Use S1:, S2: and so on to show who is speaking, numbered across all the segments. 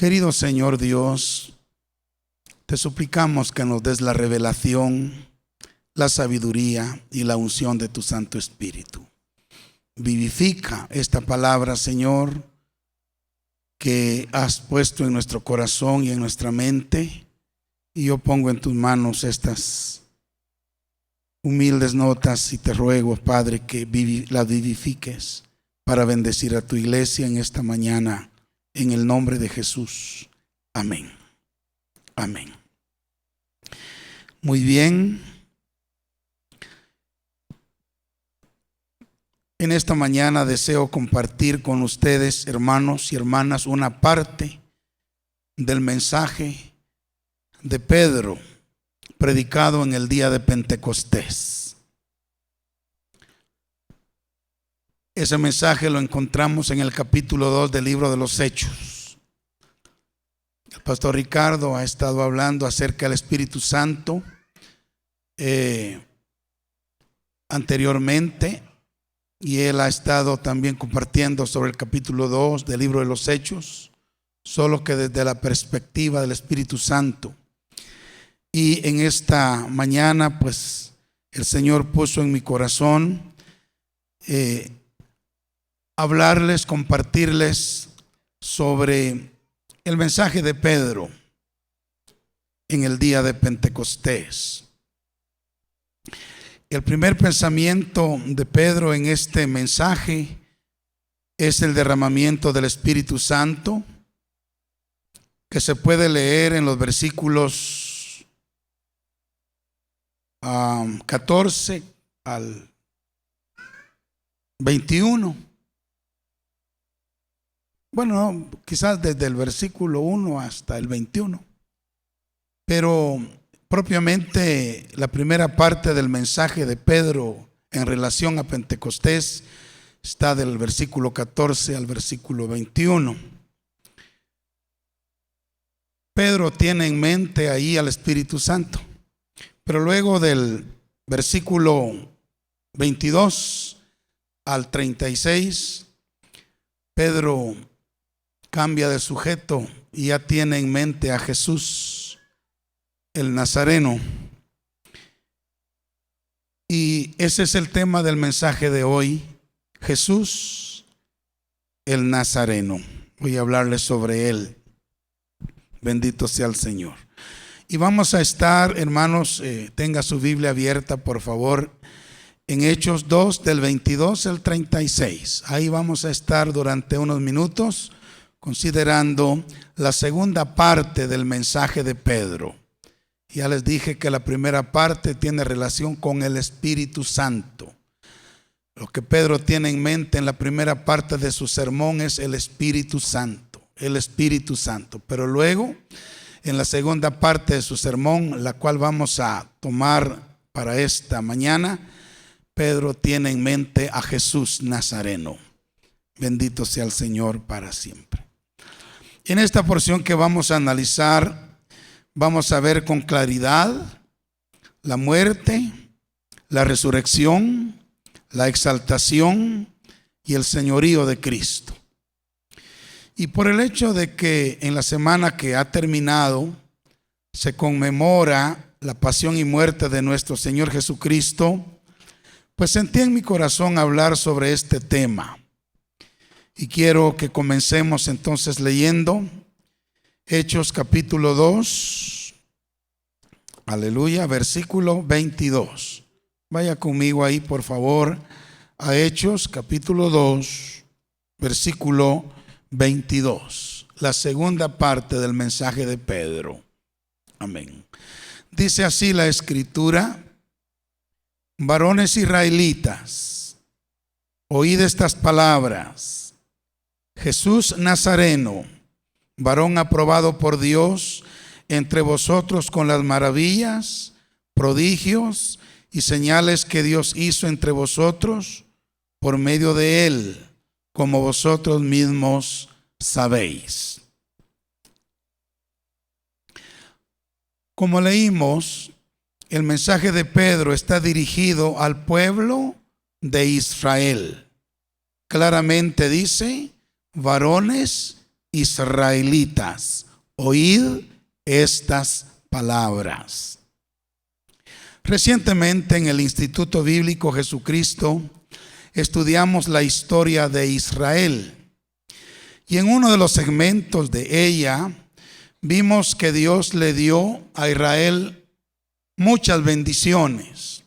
S1: Querido Señor Dios, te suplicamos que nos des la revelación, la sabiduría y la unción de tu Santo Espíritu. Vivifica esta palabra, Señor, que has puesto en nuestro corazón y en nuestra mente, y yo pongo en tus manos estas humildes notas y te ruego, Padre, que la vivifiques para bendecir a tu iglesia en esta mañana, en el nombre de Jesús. Amén. Amén. Muy bien. En esta mañana deseo compartir con ustedes, hermanos y hermanas, una parte del mensaje de Pedro predicado en el día de Pentecostés. Ese mensaje lo encontramos en el capítulo 2 del libro de los Hechos. El pastor Ricardo ha estado hablando acerca del Espíritu Santo anteriormente, y él ha estado también compartiendo sobre el capítulo 2 del libro de los Hechos, solo que desde la perspectiva del Espíritu Santo. Y en esta mañana, pues, el Señor puso en mi corazón hablarles, compartirles sobre el mensaje de Pedro en el día de Pentecostés. El primer pensamiento de Pedro en este mensaje es el derramamiento del Espíritu Santo, que se puede leer en los versículos 14 al 21. Bueno, quizás desde el versículo 1 hasta el 21. Pero propiamente la primera parte del mensaje de Pedro en relación a Pentecostés está del versículo 14 al versículo 21. Pedro tiene en mente ahí al Espíritu Santo, pero luego del versículo 22 al 36, Pedro cambia de sujeto y ya tiene en mente a Jesús, el Nazareno. Y ese es el tema del mensaje de hoy: Jesús, el Nazareno. Voy a hablarles sobre él. Bendito sea el Señor. Y vamos a estar, hermanos, tenga su Biblia abierta, por favor, en Hechos 2 del 22 al 36. Ahí vamos a estar durante unos minutos considerando la segunda parte del mensaje de Pedro. Ya les dije que la primera parte tiene relación con el Espíritu Santo. Lo que Pedro tiene en mente en la primera parte de su sermón es el Espíritu Santo, el Espíritu Santo. Pero luego, en la segunda parte de su sermón, la cual vamos a tomar para esta mañana, Pedro tiene en mente a Jesús Nazareno. Bendito sea el Señor para siempre. En esta porción que vamos a analizar, vamos a ver con claridad la muerte, la resurrección, la exaltación y el señorío de Cristo. Y por el hecho de que en la semana que ha terminado se conmemora la pasión y muerte de nuestro Señor Jesucristo, pues sentí en mi corazón hablar sobre este tema. Y quiero que comencemos entonces leyendo Hechos capítulo 2, aleluya, versículo 22. Vaya conmigo ahí, por favor, a Hechos capítulo 2, versículo 22. La segunda parte del mensaje de Pedro. Amén. Dice así la Escritura: varones israelitas, oíd estas palabras. Jesús Nazareno, varón aprobado por Dios entre vosotros con las maravillas, prodigios y señales que Dios hizo entre vosotros por medio de él, como vosotros mismos sabéis. Como leímos, el mensaje de Pedro está dirigido al pueblo de Israel. Claramente dice: varones israelitas, oíd estas palabras. Recientemente en el Instituto Bíblico Jesucristo estudiamos la historia de Israel, y en uno de los segmentos de ella vimos que Dios le dio a Israel muchas bendiciones.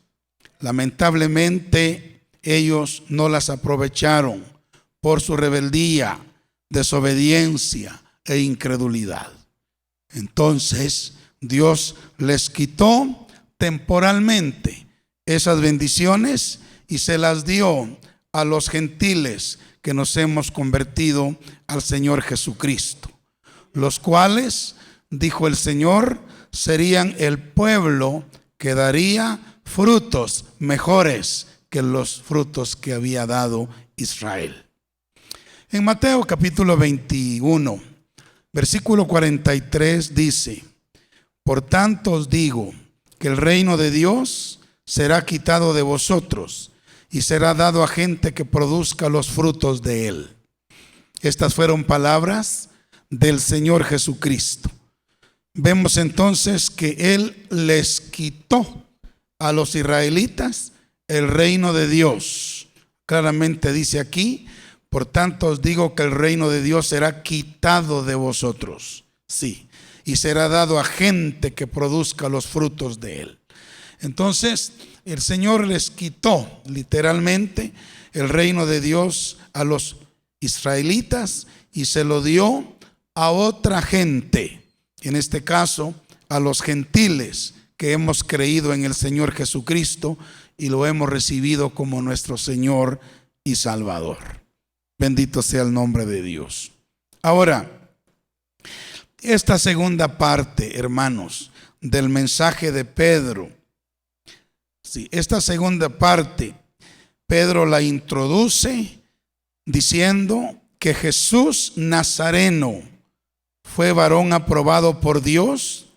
S1: Lamentablemente ellos no las aprovecharon por su rebeldía, desobediencia e incredulidad. Entonces Dios les quitó temporalmente esas bendiciones y se las dio a los gentiles que nos hemos convertido al Señor Jesucristo, los cuales, dijo el Señor, serían el pueblo que daría frutos mejores que los frutos que había dado Israel. En Mateo capítulo 21, versículo 43 dice: por tanto os digo que el reino de Dios será quitado de vosotros y será dado a gente que produzca los frutos de él. Estas fueron palabras del Señor Jesucristo. Vemos entonces que Él les quitó a los israelitas el reino de Dios. Claramente dice aquí: por tanto os digo que el reino de Dios será quitado de vosotros. Sí, y será dado a gente que produzca los frutos de Él. Entonces el Señor les quitó literalmente el reino de Dios a los israelitas y se lo dio a otra gente, en este caso a los gentiles que hemos creído en el Señor Jesucristo y lo hemos recibido como nuestro Señor y Salvador. Bendito sea el nombre de Dios. Ahora, esta segunda parte, hermanos, del mensaje de Pedro, esta segunda parte, Pedro la introduce diciendo que Jesús Nazareno fue varón aprobado por Dios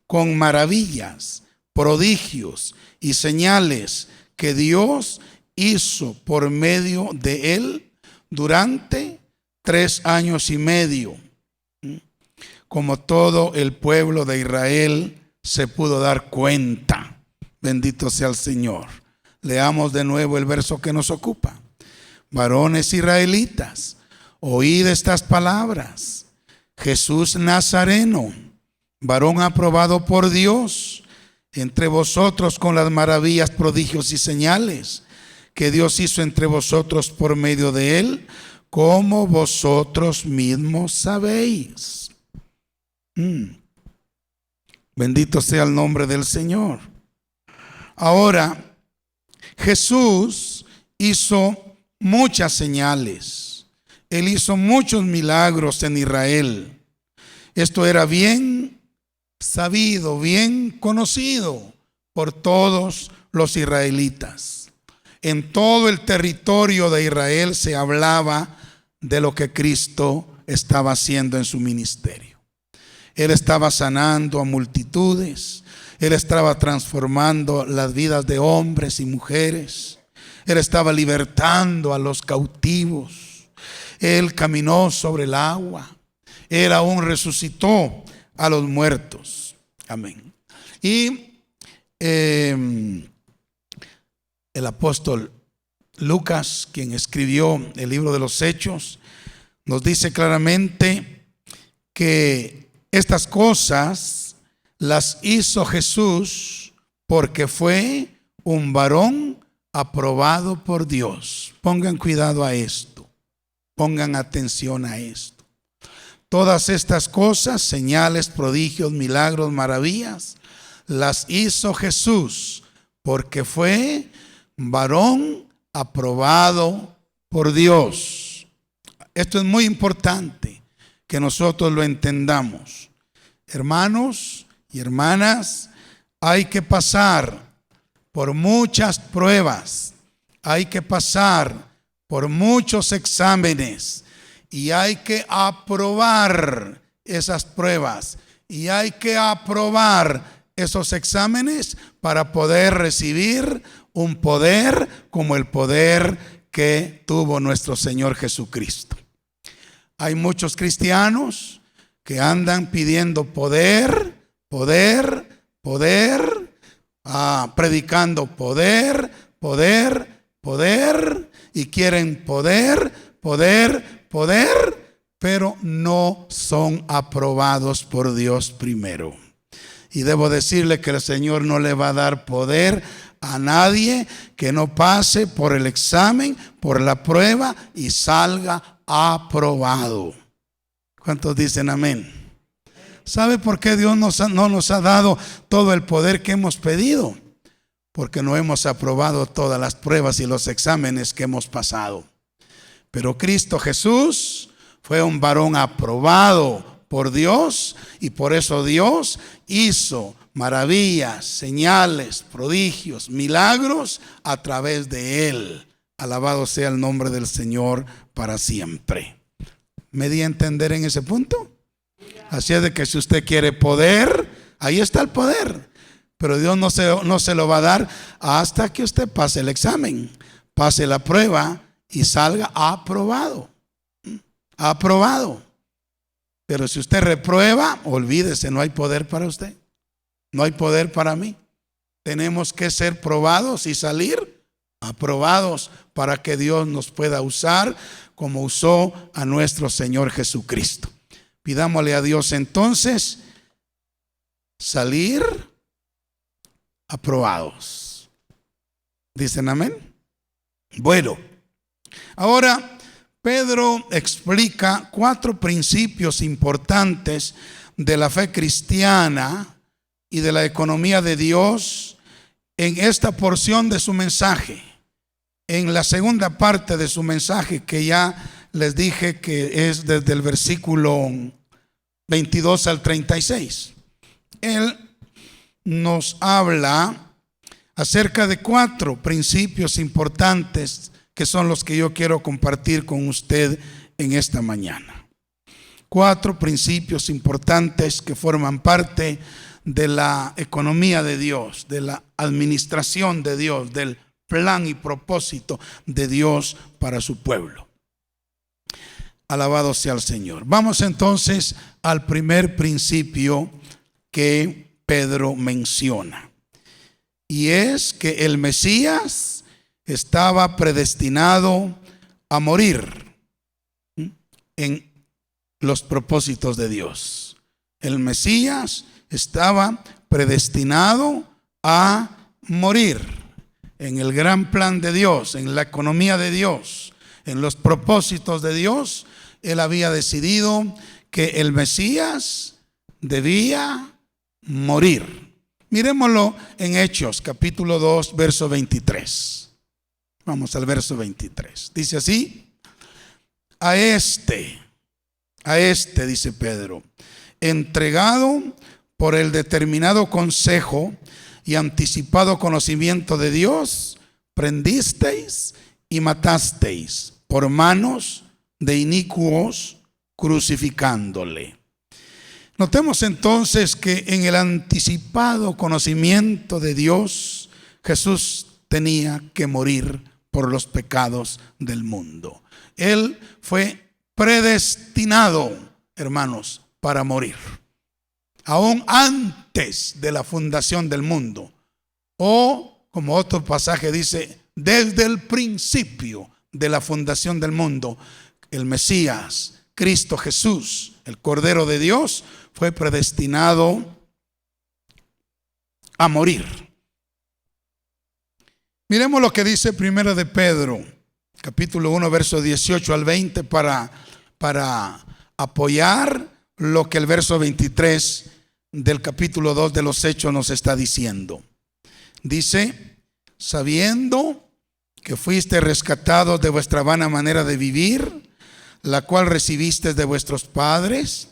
S1: con maravillas, prodigios y señales que Dios hizo por medio de él durante 3 años y medio. Como todo el pueblo de Israel se pudo dar cuenta. Bendito sea el Señor. Leamos de nuevo el verso que nos ocupa. Varones israelitas, oíd estas palabras. Jesús Nazareno, varón aprobado por Dios entre vosotros con las maravillas, prodigios y señales que Dios hizo entre vosotros por medio de él, como vosotros mismos sabéis. Bendito sea el nombre del Señor. Ahora, Jesús hizo muchas señales. Él hizo muchos milagros en Israel. Esto era bien sabido, bien conocido por todos los israelitas. En todo el territorio de Israel se hablaba de lo que Cristo estaba haciendo en su ministerio. Él estaba sanando a multitudes. Él estaba transformando las vidas de hombres y mujeres. Él estaba libertando a los cautivos. Él caminó sobre el agua. Él aún resucitó a los muertos. Amén. Y el apóstol Lucas, quien escribió el libro de los Hechos, nos dice claramente que estas cosas las hizo Jesús porque fue un varón aprobado por Dios. Pongan cuidado a esto. Pongan atención a esto. Todas estas cosas, señales, prodigios, milagros, maravillas, las hizo Jesús porque fue varón aprobado por Dios. Esto es muy importante que nosotros lo entendamos. Hermanos y hermanas, hay que pasar por muchas pruebas, hay que pasar por muchos exámenes y hay que aprobar esas pruebas y hay que aprobar esos exámenes para poder recibir un poder como el poder que tuvo nuestro Señor Jesucristo. Hay muchos cristianos que andan pidiendo poder, predicando poder, y quieren poder, pero no son aprobados por Dios primero. Y debo decirle que el Señor no le va a dar poder a nadie que no pase por el examen, por la prueba y salga aprobado. ¿Cuántos dicen amén? ¿Sabe por qué Dios no nos ha dado todo el poder que hemos pedido? Porque no hemos aprobado todas las pruebas y los exámenes que hemos pasado. Pero Cristo Jesús fue un varón aprobado por Dios, y por eso Dios hizo maravillas, señales, prodigios, milagros a través de él. Alabado sea el nombre del Señor para siempre. ¿Me di a entender en ese punto? Así es de que si usted quiere poder, ahí está el poder. Pero Dios no se lo va a dar hasta que usted pase el examen, pase la prueba y salga aprobado. Aprobado. Pero si usted reprueba, olvídese, no hay poder para usted. No hay poder para mí. Tenemos que ser probados y salir aprobados para que Dios nos pueda usar como usó a nuestro Señor Jesucristo. Pidámosle a Dios entonces salir aprobados. ¿Dicen amén? Bueno, ahora Pedro explica 4 principios importantes de la fe cristiana y de la economía de Dios en esta porción de su mensaje. En la segunda parte de su mensaje, que ya les dije que es desde el versículo 22 al 36, él nos habla acerca de 4 principios importantes que son los que yo quiero compartir con usted en esta mañana. 4 principios importantes que forman parte de la economía de Dios, de la administración de Dios, del plan y propósito de Dios para su pueblo. Alabado sea el Señor. Vamos entonces al primer principio que Pedro menciona, y es que el Mesías estaba predestinado a morir en los propósitos de Dios. El Mesías estaba predestinado a morir en el gran plan de Dios, en la economía de Dios, en los propósitos de Dios. Él había decidido que el Mesías debía morir. Miremoslo en Hechos, capítulo 2, verso 23. Vamos al verso 23. Dice así: a este, dice Pedro, entregado por el determinado consejo y anticipado conocimiento de Dios, prendisteis y matasteis por manos de inicuos, crucificándole. Notemos entonces que en el anticipado conocimiento de Dios, Jesús tenía que morir por los pecados del mundo. Él fue predestinado, hermanos, para morir, aún antes de la fundación del mundo, o como otro pasaje dice, desde el principio de la fundación del mundo. El Mesías, Cristo Jesús, el Cordero de Dios, fue predestinado a morir. Miremos lo que dice Primera de Pedro, capítulo 1, verso 18 al 20, para apoyar lo que el verso 23 del capítulo 2 de los Hechos nos está diciendo. Dice: sabiendo que fuiste rescatados de vuestra vana manera de vivir, la cual recibisteis de vuestros padres,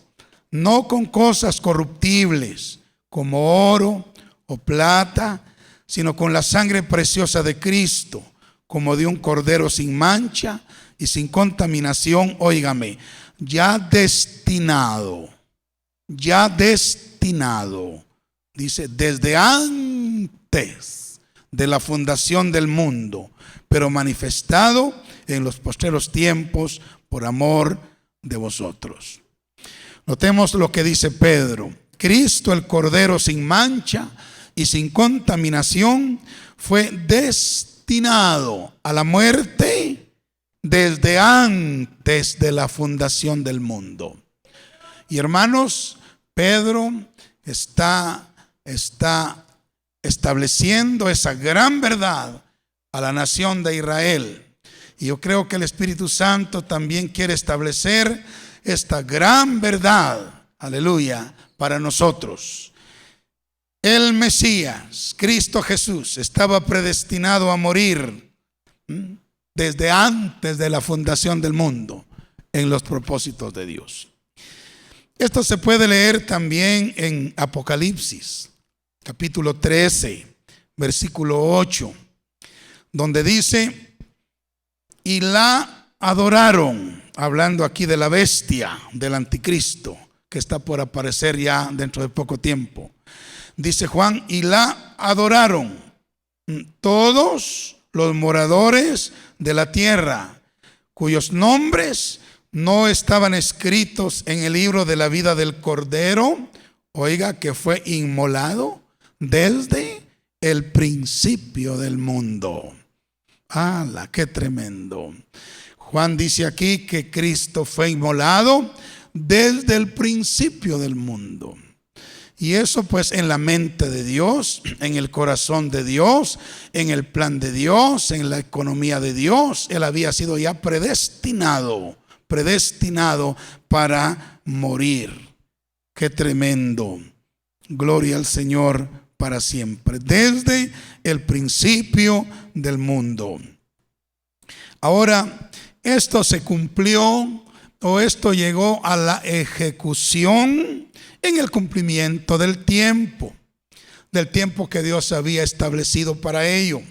S1: no con cosas corruptibles como oro o plata, sino con la sangre preciosa de Cristo, como de un cordero sin mancha y sin contaminación, óigame, ya destinado, dice, desde antes de la fundación del mundo, pero manifestado en los postreros tiempos por amor de vosotros. Notemos lo que dice Pedro. Cristo, el Cordero sin mancha y sin contaminación, fue destinado a la muerte desde antes de la fundación del mundo. Y hermanos, Pedro está estableciendo esa gran verdad a la nación de Israel. Y yo creo que el Espíritu Santo también quiere establecer esta gran verdad, aleluya, para nosotros. El Mesías, Cristo Jesús, estaba predestinado a morir desde antes de la fundación del mundo en los propósitos de Dios. Esto se puede leer también en Apocalipsis, capítulo 13, versículo 8, donde dice: y la adoraron, hablando aquí de la bestia, del anticristo, que está por aparecer ya dentro de poco tiempo. Dice Juan: y la adoraron todos los moradores de la tierra, cuyos nombres no estaban escritos en el libro de la vida del Cordero, oiga, que fue inmolado desde el principio del mundo. ¡Hala, qué tremendo! Juan dice aquí que Cristo fue inmolado desde el principio del mundo. Y eso pues en la mente de Dios, en el corazón de Dios, en el plan de Dios, en la economía de Dios. Él había sido ya predestinado para morir. ¡Qué tremendo! Gloria al Señor para siempre, desde el principio del mundo. Ahora, esto se cumplió, o esto llegó a la ejecución en el cumplimiento del tiempo que Dios había establecido para ello.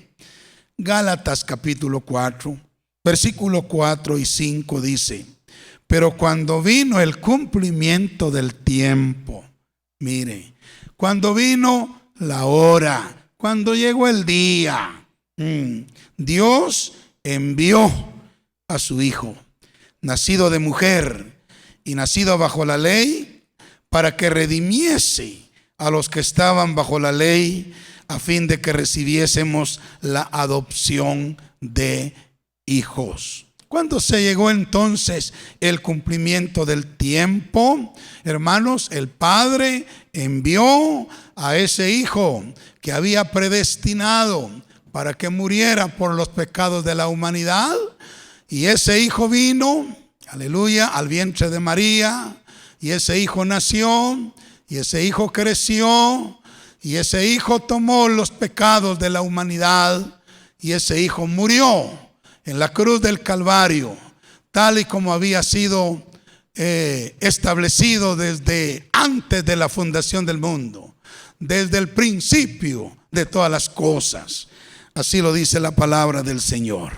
S1: Gálatas capítulo 4, versículo 4 y 5 dice: pero cuando vino el cumplimiento del tiempo, mire, cuando vino la hora, cuando llegó el día, Dios envió a su Hijo, nacido de mujer y nacido bajo la ley, para que redimiese a los que estaban bajo la ley, a fin de que recibiésemos la adopción de hijos. ¿Cuándo se llegó entonces el cumplimiento del tiempo? Hermanos, el Padre envió a ese Hijo que había predestinado para que muriera por los pecados de la humanidad. Y ese Hijo vino, aleluya, al vientre de María. Y ese Hijo nació, y ese Hijo creció, y ese Hijo tomó los pecados de la humanidad, y ese Hijo murió en la cruz del Calvario, tal y como había sido establecido desde antes de la fundación del mundo, desde el principio de todas las cosas. Así lo dice la palabra del Señor.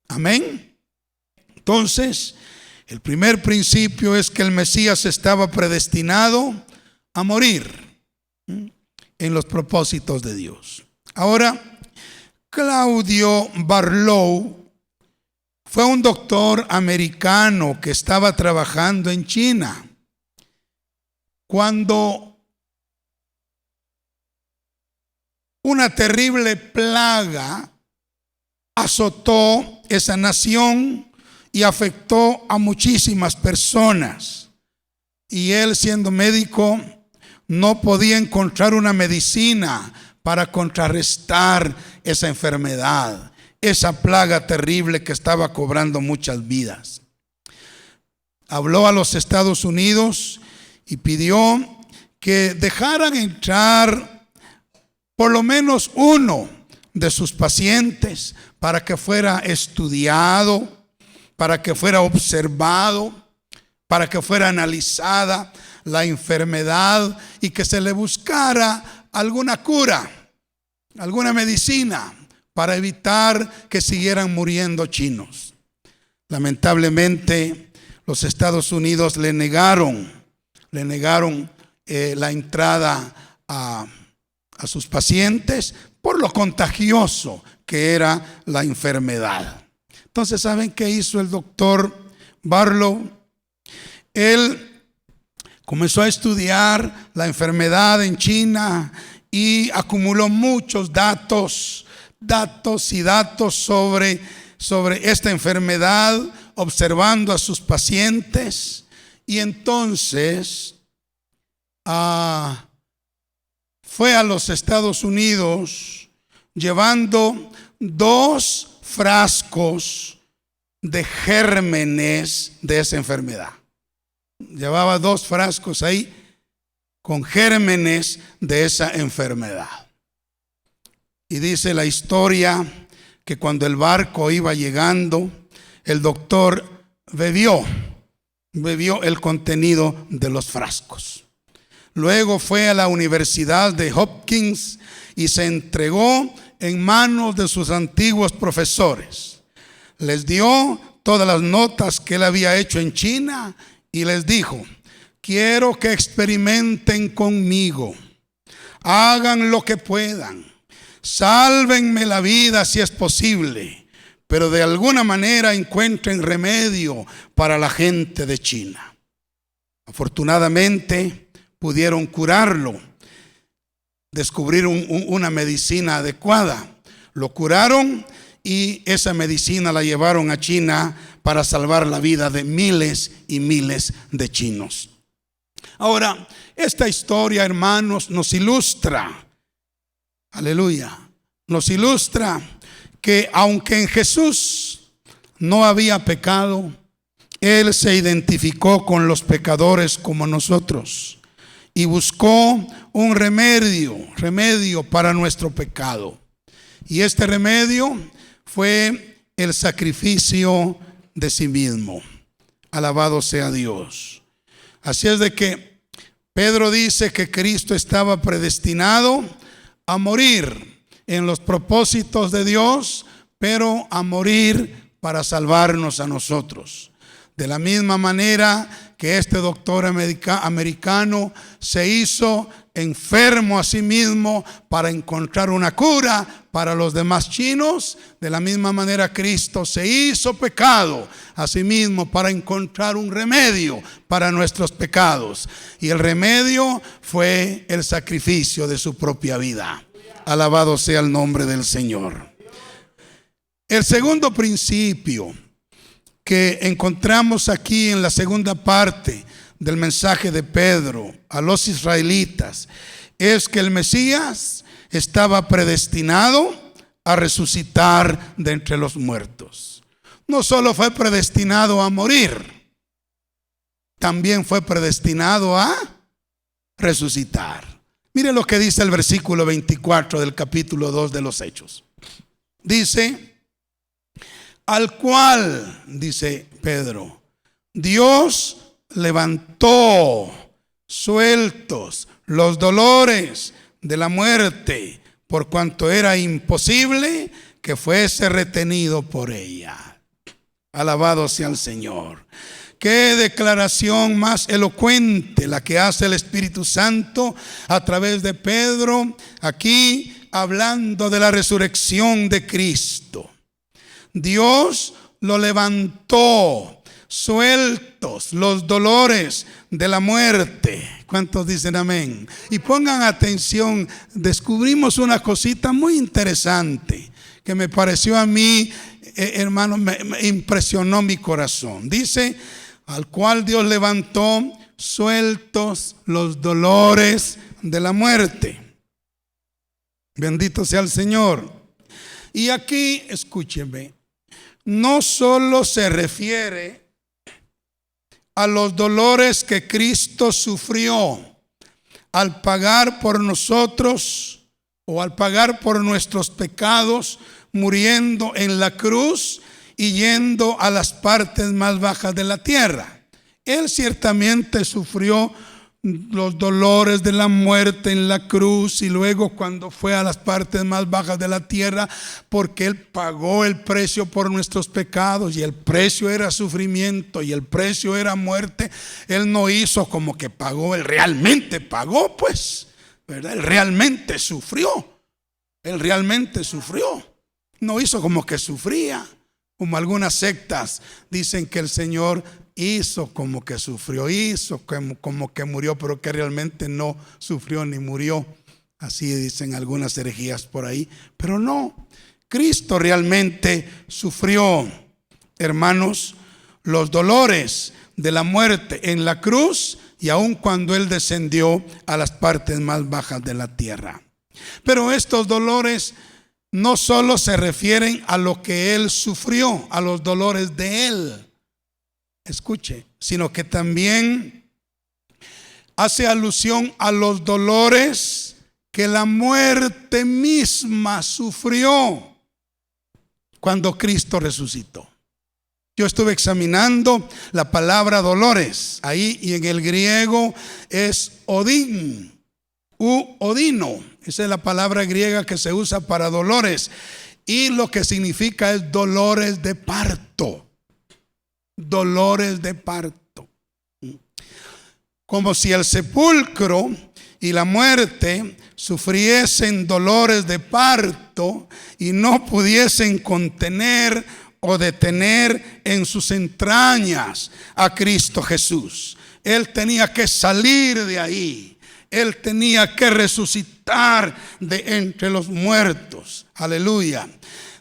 S1: Amén. Entonces, el primer principio es que el Mesías estaba predestinado a morir en los propósitos de Dios. Ahora, Claudio Barlow fue un doctor americano que estaba trabajando en China cuando una terrible plaga azotó esa nación y afectó a muchísimas personas. Y él, siendo médico, no podía encontrar una medicina para contrarrestar esa enfermedad, esa plaga terrible que estaba cobrando muchas vidas. Habló a los Estados Unidos y pidió que dejaran entrar por lo menos uno de sus pacientes para que fuera estudiado, para que fuera observado, para que fuera analizada la enfermedad y que se le buscara alguna cura, alguna medicina para evitar que siguieran muriendo chinos. Lamentablemente, los Estados Unidos le negaron la entrada a sus pacientes por lo contagioso que era la enfermedad. Entonces, ¿saben qué hizo el doctor Barlow? él comenzó a estudiar la enfermedad en China y acumuló muchos datos sobre esta enfermedad, observando a sus pacientes. Y entonces fue a los Estados Unidos llevando 2 frascos de gérmenes de esa enfermedad. Llevaba 2 frascos ahí con gérmenes de esa enfermedad. Y dice la historia que cuando el barco iba llegando, el doctor bebió el contenido de los frascos. Luego fue a la Universidad de Hopkins y se entregó en manos de sus antiguos profesores. Les dio todas las notas que él había hecho en China y les dijo: quiero que experimenten conmigo, hagan lo que puedan, sálvenme la vida si es posible, pero de alguna manera encuentren remedio para la gente de China. Afortunadamente pudieron curarlo, descubrir una medicina adecuada. Lo curaron y esa medicina la llevaron a China para salvar la vida de miles y miles de chinos. Ahora, esta historia, hermanos, nos ilustra, aleluya, nos ilustra que aunque en Jesús no había pecado, Él se identificó con los pecadores como nosotros y buscó un remedio para nuestro pecado. Y este remedio fue el sacrificio de sí mismo. Alabado sea Dios. Así es de que Pedro dice que Cristo estaba predestinado a morir en los propósitos de Dios, pero a morir para salvarnos a nosotros. De la misma manera que este doctor americano se hizo enfermo a sí mismo para encontrar una cura para los demás chinos, de la misma manera Cristo se hizo pecado a sí mismo para encontrar un remedio para nuestros pecados. Y el remedio fue el sacrificio de su propia vida. Alabado sea el nombre del Señor. El segundo principio que encontramos aquí en la segunda parte del mensaje de Pedro a los israelitas es que el Mesías estaba predestinado a resucitar de entre los muertos. No solo fue predestinado a morir, también fue predestinado a resucitar. Mire lo que dice el versículo 24 del capítulo 2 de los Hechos. Dice: al cual, dice Pedro, Dios levantó sueltos los dolores de la muerte, por cuanto era imposible que fuese retenido por ella. Alabado sea el Señor. Qué declaración más elocuente la que hace el Espíritu Santo a través de Pedro, aquí hablando de la resurrección de Cristo. Dios lo levantó sueltos los dolores de la muerte. ¿Cuántos dicen amén? Y pongan atención, descubrimos una cosita muy interesante que me pareció a mí, hermano, me impresionó mi corazón. Dice: al cual Dios levantó sueltos los dolores de la muerte. Bendito sea el Señor. Y aquí, escúcheme, no solo se refiere a los dolores que Cristo sufrió al pagar por nosotros o al pagar por nuestros pecados, muriendo en la cruz y yendo a las partes más bajas de la tierra. Él ciertamente sufrió los dolores de la muerte en la cruz y luego cuando fue a las partes más bajas de la tierra, porque Él pagó el precio por nuestros pecados y el precio era sufrimiento y el precio era muerte. Él no hizo como que pagó, Él realmente pagó, pues, ¿verdad? Él realmente sufrió. Él realmente sufrió. No hizo como que sufría. Como algunas sectas dicen que el Señor hizo como que sufrió, hizo como que murió, pero que realmente no sufrió ni murió. Así dicen algunas herejías por ahí, pero no. Cristo realmente sufrió, hermanos, los dolores de la muerte en la cruz y aun cuando Él descendió a las partes más bajas de la tierra. Pero estos dolores no solo se refieren a lo que Él sufrió, a los dolores de Él, escuche, sino que también hace alusión a los dolores que la muerte misma sufrió cuando Cristo resucitó. Yo estuve examinando la palabra dolores ahí, y en el griego es odín u odino. Esa es la palabra griega que se usa para dolores, y lo que significa es dolores de parto. Dolores de parto. Como si el sepulcro y la muerte sufriesen dolores de parto y no pudiesen contener o detener en sus entrañas a Cristo Jesús. Él tenía que salir de ahí. Él tenía que resucitar de entre los muertos. Aleluya.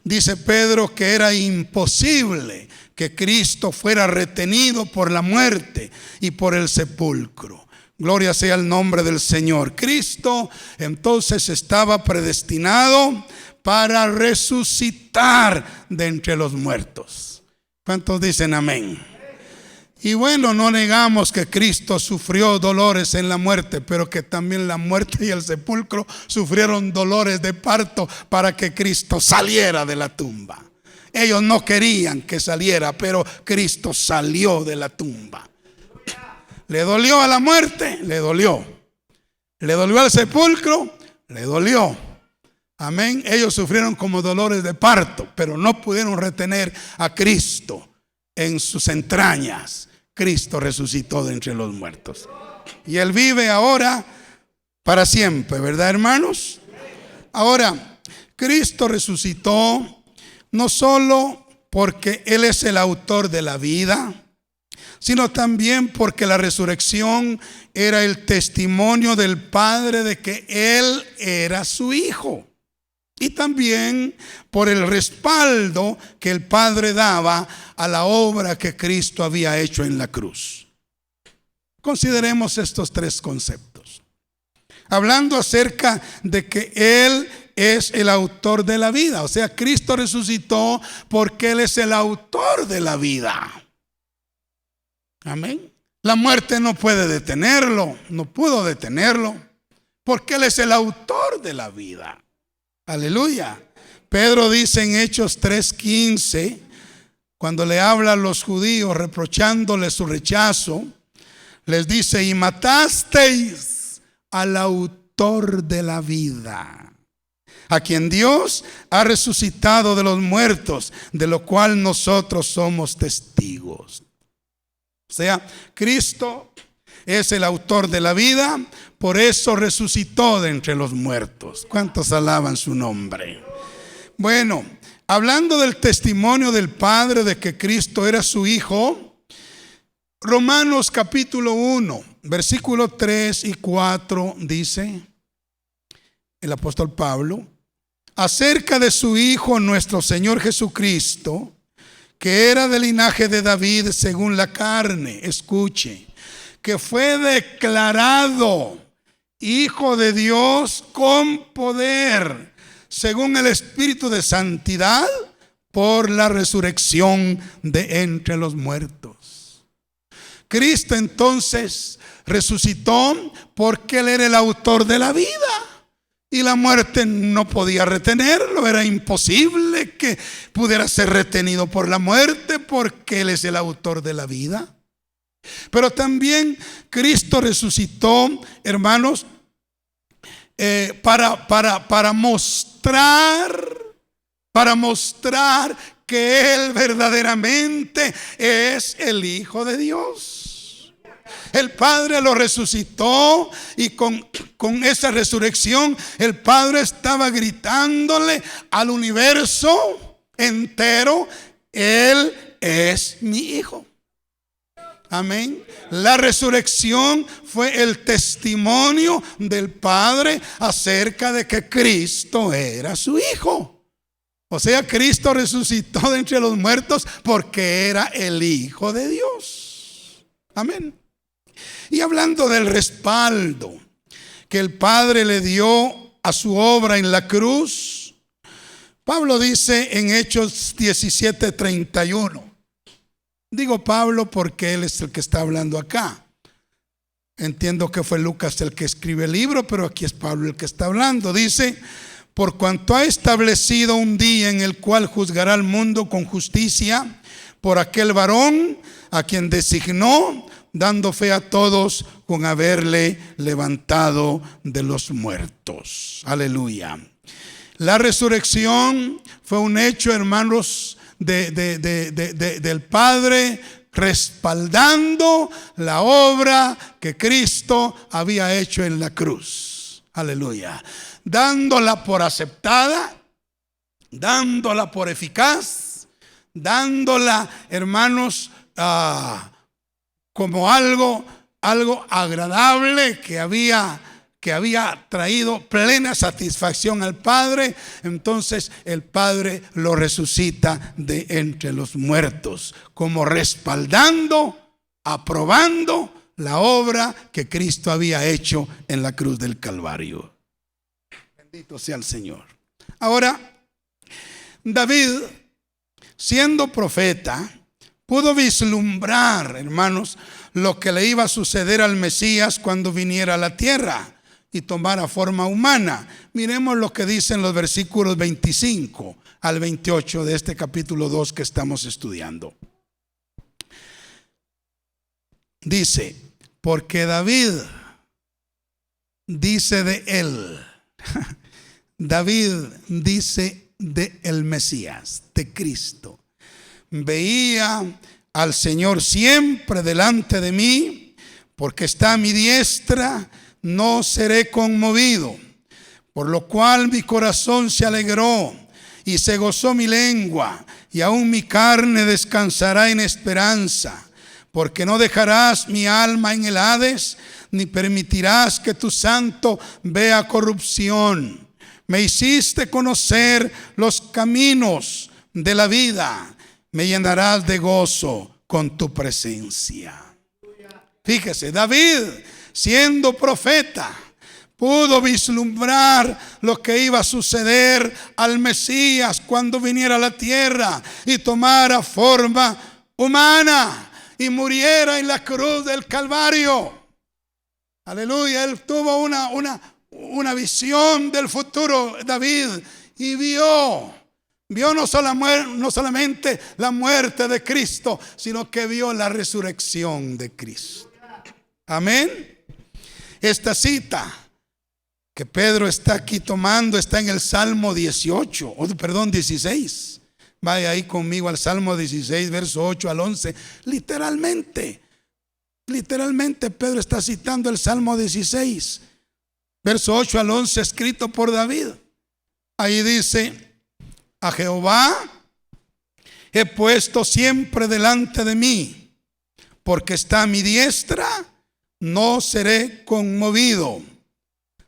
S1: Dice Pedro que era imposible que Cristo fuera retenido por la muerte y por el sepulcro. Gloria sea el nombre del Señor. Cristo entonces estaba predestinado para resucitar de entre los muertos. ¿Cuántos dicen amén? Y bueno, no negamos que Cristo sufrió dolores en la muerte, pero que también la muerte y el sepulcro sufrieron dolores de parto para que Cristo saliera de la tumba. Ellos no querían que saliera, pero Cristo salió de la tumba. ¿Le dolió a la muerte? Le dolió. ¿Le dolió al sepulcro? Le dolió. Amén. Ellos sufrieron como dolores de parto, pero no pudieron retener a Cristo en sus entrañas. Cristo resucitó de entre los muertos. Y Él vive ahora para siempre, ¿verdad, hermanos? Ahora, Cristo resucitó no solo porque Él es el autor de la vida, sino también porque la resurrección era el testimonio del Padre de que Él era su Hijo. Y también por el respaldo que el Padre daba a la obra que Cristo había hecho en la cruz. Consideremos estos tres conceptos. Hablando acerca de que Él es el autor de la vida. O sea, Cristo resucitó porque Él es el autor de la vida. Amén. La muerte no puede detenerlo, no pudo detenerlo, porque Él es el autor de la vida. Aleluya. Pedro dice en Hechos 3:15, cuando le habla a los judíos reprochándole su rechazo, les dice: y matasteis al autor de la vida, a quien Dios ha resucitado de los muertos, de lo cual nosotros somos testigos. O sea, Cristo es el autor de la vida, por eso resucitó de entre los muertos. ¿Cuántos alaban su nombre? Bueno, hablando del testimonio del Padre de que Cristo era su Hijo, Romanos capítulo 1, versículo 3 y 4 dice el apóstol Pablo acerca de su Hijo nuestro Señor Jesucristo, que era del linaje de David según la carne. Escuche, que fue declarado Hijo de Dios con poder, según el Espíritu de santidad, por la resurrección de entre los muertos. Cristo entonces resucitó porque Él era el autor de la vida. Y la muerte no podía retenerlo, era imposible que pudiera ser retenido por la muerte porque Él es el autor de la vida. Pero también Cristo resucitó, hermanos, para mostrar que Él verdaderamente es el Hijo de Dios. El Padre lo resucitó y con esa resurrección el Padre estaba gritándole al universo entero Él es mi Hijo. Amén. La resurrección fue el testimonio del Padre acerca de que Cristo era su Hijo. O sea, Cristo resucitó de entre los muertos porque era el Hijo de Dios. Amén. Y hablando del respaldo que el Padre le dio a su obra en la cruz, Pablo dice en Hechos 17:31. Digo Pablo porque él es el que está hablando acá. Entiendo que fue Lucas el que escribe el libro, pero aquí es Pablo el que está hablando. Dice: por cuanto ha establecido un día en el cual juzgará al mundo con justicia por aquel varón a quien designó, dando fe a todos con haberle levantado de los muertos. Aleluya. La resurrección fue un hecho, hermanos, del Padre respaldando la obra que Cristo había hecho en la cruz. Aleluya. Dándola por aceptada, dándola por eficaz, dándola, hermanos, como algo agradable que había traído plena satisfacción al Padre. Entonces el Padre lo resucita de entre los muertos, como respaldando, aprobando la obra que Cristo había hecho en la cruz del Calvario. Bendito sea el Señor. Ahora, David, siendo profeta, pudo vislumbrar, hermanos, lo que le iba a suceder al Mesías cuando viniera a la tierra y tomara forma humana. Miremos lo que dicen los versículos 25 al 28 de este capítulo 2 que estamos estudiando. Dice: porque David dice de él, David dice de el Mesías, de Cristo: veía al Señor siempre delante de mí, porque está a mi diestra, no seré conmovido. Por lo cual mi corazón se alegró y se gozó mi lengua, y aún mi carne descansará en esperanza. Porque no dejarás mi alma en el Hades, ni permitirás que tu santo vea corrupción. Me hiciste conocer los caminos de la vida, me llenarás de gozo con tu presencia. Fíjese, David, siendo profeta, pudo vislumbrar lo que iba a suceder al Mesías cuando viniera a la tierra y tomara forma humana y muriera en la cruz del Calvario. Aleluya. Él tuvo una visión del futuro, David, y vio no solamente la muerte de Cristo, sino que vio la resurrección de Cristo. Amén. Esta cita que Pedro está aquí tomando está en el Salmo 16. Vaya ahí conmigo al Salmo 16, verso 8 al 11. Literalmente Pedro está citando el Salmo 16, verso 8 al 11, escrito por David. Ahí dice: a Jehová he puesto siempre delante de mí, porque está a mi diestra, no seré conmovido.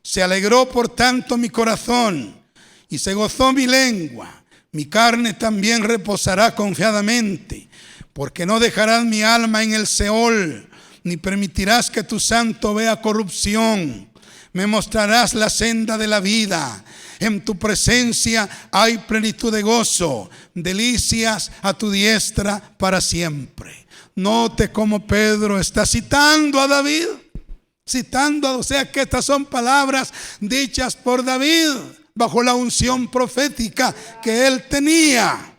S1: Se alegró por tanto mi corazón y se gozó mi lengua. Mi carne también reposará confiadamente, porque no dejarás mi alma en el Seol, ni permitirás que tu santo vea corrupción. Me mostrarás la senda de la vida. En tu presencia hay plenitud de gozo, delicias a tu diestra para siempre. Note cómo Pedro está citando a David, o sea que estas son palabras dichas por David bajo la unción profética que él tenía.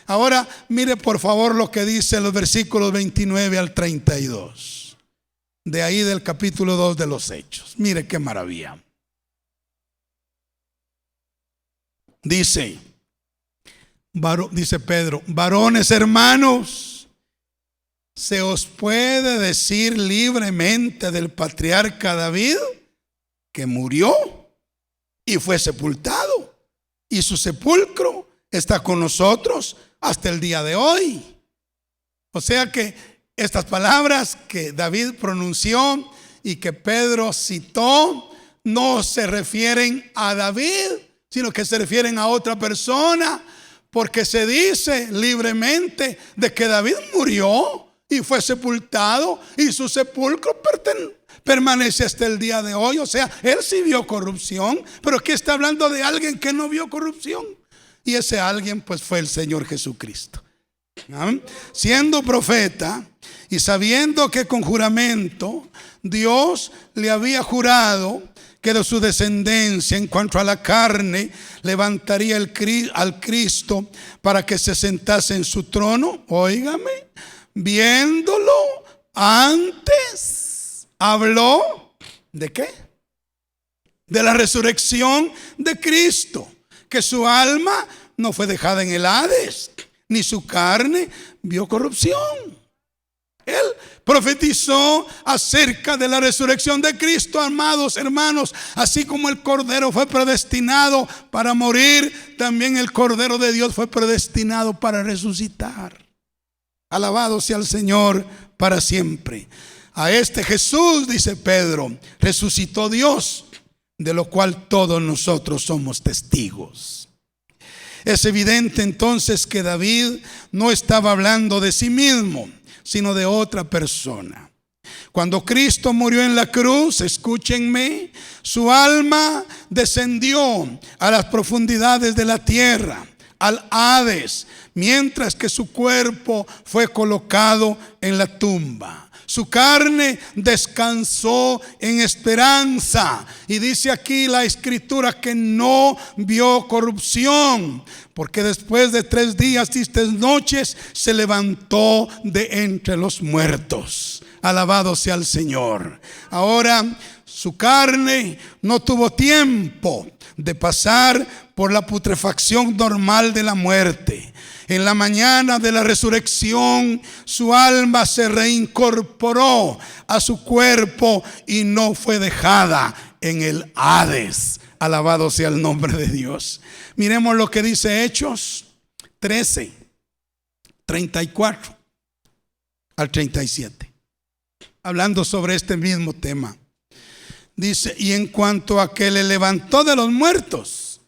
S1: Ahora mire por favor lo que dice los versículos 29 al 32 de ahí del capítulo 2 de los Hechos. Mire qué maravilla. Dice Pedro: varones hermanos, ¿se os puede decir libremente del patriarca David que murió y fue sepultado, y su sepulcro está con nosotros hasta el día de hoy. O sea que estas palabras que David pronunció y que Pedro citó no se refieren a David, sino que se refieren a otra persona, porque se dice libremente de que David murió y fue sepultado y su sepulcro permanece hasta el día de hoy. O sea, él sí vio corrupción, pero aquí está hablando de alguien que no vio corrupción, y ese alguien pues fue el Señor Jesucristo. Siendo profeta y sabiendo que con juramento Dios le había jurado que de su descendencia en cuanto a la carne levantaría al Cristo para que se sentase en su trono, óigame, viéndolo antes, habló ¿de qué? De la resurrección de Cristo, que su alma no fue dejada en el Hades, ni su carne vio corrupción. Él profetizó acerca de la resurrección de Cristo, amados hermanos. Así como el Cordero fue predestinado para morir, también el Cordero de Dios fue predestinado para resucitar. Alabado sea el Señor para siempre. A este Jesús, dice Pedro, resucitó Dios, de lo cual todos nosotros somos testigos. Es evidente entonces que David no estaba hablando de sí mismo, sino de otra persona. Cuando Cristo murió en la cruz, escúchenme, su alma descendió a las profundidades de la tierra, al Hades, mientras que su cuerpo fue colocado en la tumba. Su carne descansó en esperanza. Y dice aquí la escritura que no vio corrupción, porque después de 3 días y 3 noches se levantó de entre los muertos. Alabado sea el Señor. Ahora su carne no tuvo tiempo de pasar por la putrefacción normal de la muerte. En la mañana de la resurrección, su alma se reincorporó a su cuerpo y no fue dejada en el Hades. Alabado sea el nombre de Dios. Miremos lo que dice Hechos 13, 34 al 37. Hablando sobre este mismo tema. Dice: y en cuanto a que le levantó de los muertos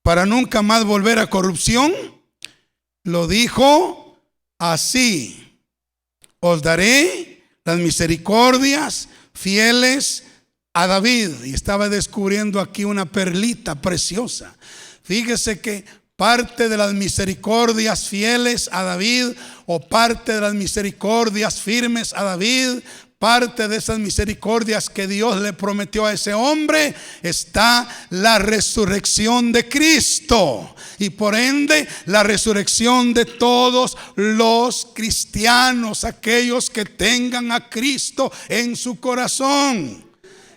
S1: para nunca más volver a corrupción, lo dijo así: os daré las misericordias fieles a David. Y estaba descubriendo aquí una perlita preciosa. Fíjese que parte de las misericordias fieles a David, o parte de las misericordias firmes a David, parte de esas misericordias que Dios le prometió a ese hombre, está la resurrección de Cristo. Y por ende, la resurrección de todos los cristianos, aquellos que tengan a Cristo en su corazón.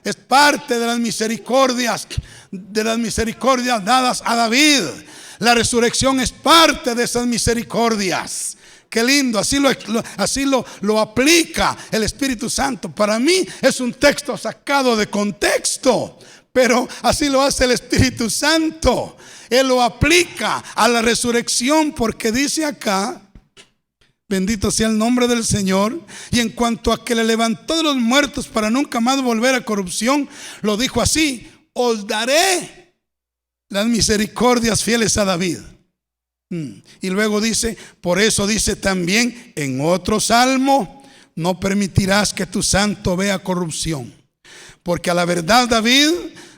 S1: Es parte de las misericordias dadas a David. La resurrección es parte de esas misericordias. Qué lindo, así lo aplica el Espíritu Santo. Para mí es un texto sacado de contexto, pero así lo hace el Espíritu Santo. Él lo aplica a la resurrección, porque dice acá, bendito sea el nombre del Señor, y en cuanto a que le levantó de los muertos para nunca más volver a corrupción, lo dijo así: os daré las misericordias fieles a David. Y luego dice: por eso dice también en otro salmo: no permitirás que tu santo vea corrupción. Porque a la verdad David,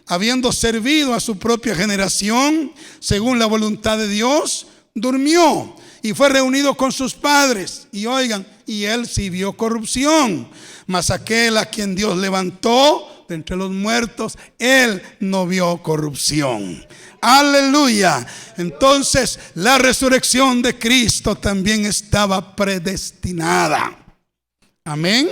S1: habiendo servido a su propia generación según la voluntad de Dios, durmió y fue reunido con sus padres. Y oigan, y él sí vio corrupción. Mas aquel a quien Dios levantó de entre los muertos, él no vio corrupción. Aleluya. Entonces la resurrección de Cristo también estaba predestinada. Amén.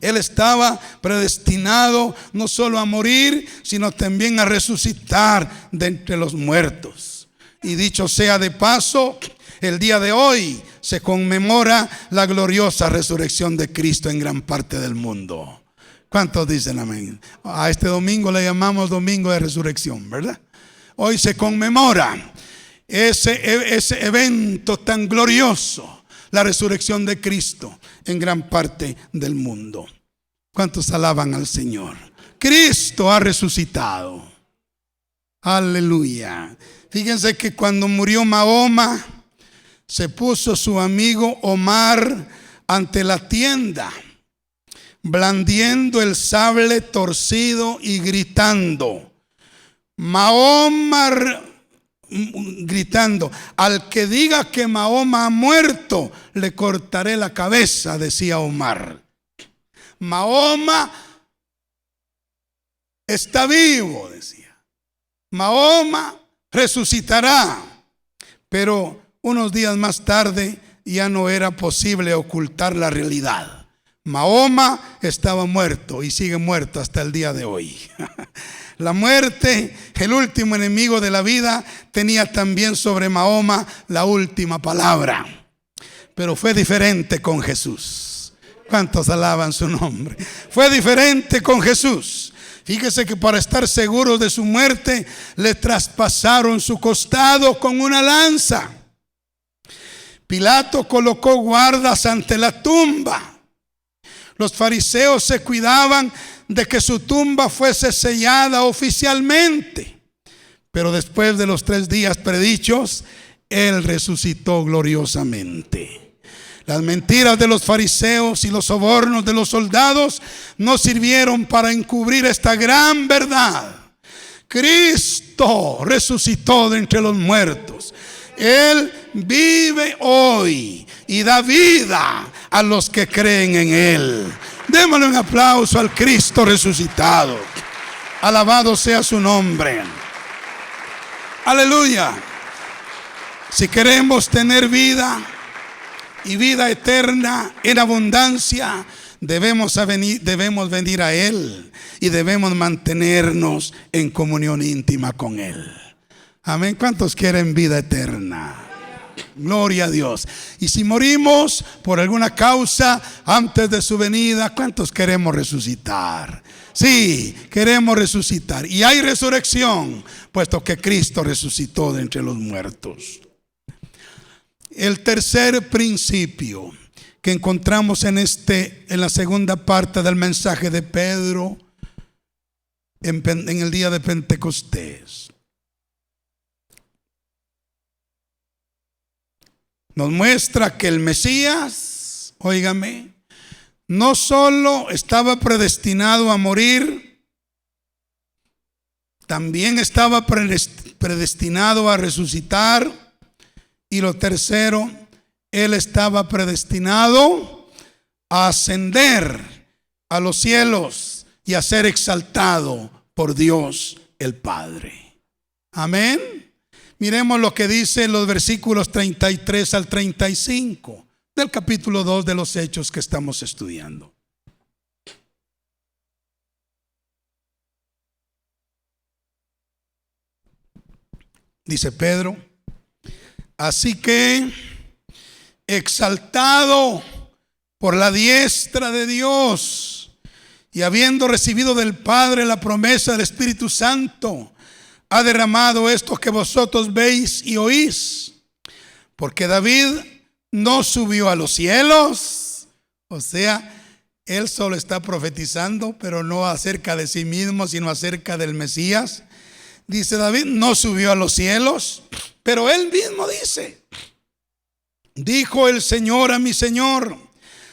S1: Él estaba predestinado no solo a morir, sino también a resucitar de entre los muertos. Y dicho sea de paso, el día de hoy se conmemora la gloriosa resurrección de Cristo en gran parte del mundo. ¿Cuántos dicen amén? A este domingo le llamamos domingo de resurrección, ¿verdad? Hoy se conmemora ese evento tan glorioso, la resurrección de Cristo en gran parte del mundo. ¿Cuántos alaban al Señor? Cristo ha resucitado. Aleluya. Fíjense que cuando murió Mahoma, se puso su amigo Omar ante la tienda, blandiendo el sable torcido y gritando. Mahoma gritando: al que diga que Mahoma ha muerto, le cortaré la cabeza, decía Omar. Mahoma está vivo, decía. Mahoma resucitará. Pero unos días más tarde ya no era posible ocultar la realidad. Mahoma estaba muerto y sigue muerto hasta el día de hoy. La muerte, el último enemigo de la vida, tenía también sobre Mahoma la última palabra. Pero fue diferente con Jesús. ¿Cuántos alaban su nombre? Fue diferente con Jesús. Fíjese que para estar seguros de su muerte, le traspasaron su costado con una lanza. Pilato colocó guardas ante la tumba. Los fariseos se cuidaban de que su tumba fuese sellada oficialmente. Pero después de los 3 días predichos, Él resucitó gloriosamente. Las mentiras de los fariseos y los sobornos de los soldados no sirvieron para encubrir esta gran verdad. Cristo resucitó de entre los muertos. Él vive hoy y da vida a los que creen en Él. Démosle un aplauso al Cristo resucitado. Alabado sea su nombre. Aleluya. Si queremos tener vida y vida eterna en abundancia, debemos venir a Él y debemos mantenernos en comunión íntima con Él. Amén. ¿Cuántos quieren vida eterna? Gloria a Dios. Y si morimos por alguna causa antes de su venida, ¿cuántos queremos resucitar? Sí, queremos resucitar. Y hay resurrección, puesto que Cristo resucitó de entre los muertos. El tercer principio que encontramos en la segunda parte del mensaje de Pedro en el día de Pentecostés, nos muestra que el Mesías, óigame, no solo estaba predestinado a morir, también estaba predestinado a resucitar. Y lo tercero, Él estaba predestinado a ascender a los cielos y a ser exaltado por Dios el Padre. Amén. Miremos lo que dice los versículos 33 al 35 del capítulo 2 de los Hechos que estamos estudiando. Dice Pedro: así que, exaltado por la diestra de Dios y habiendo recibido del Padre la promesa del Espíritu Santo, ha derramado esto que vosotros veis y oís. Porque David no subió a los cielos. O sea, él solo está profetizando, pero no acerca de sí mismo, sino acerca del Mesías. Dice David, no subió a los cielos, pero él mismo dice: dijo el Señor a mi Señor,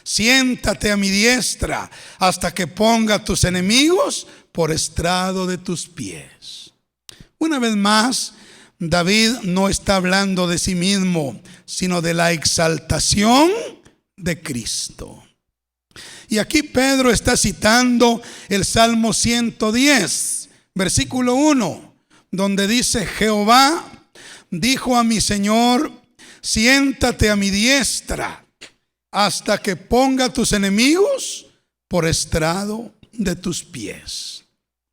S1: siéntate a mi diestra hasta que ponga a tus enemigos por estrado de tus pies. Una vez más, David no está hablando de sí mismo, sino de la exaltación de Cristo. Y aquí Pedro está citando el Salmo 110, versículo 1, donde dice: Jehová dijo a mi Señor, siéntate a mi diestra hasta que ponga tus enemigos por estrado de tus pies.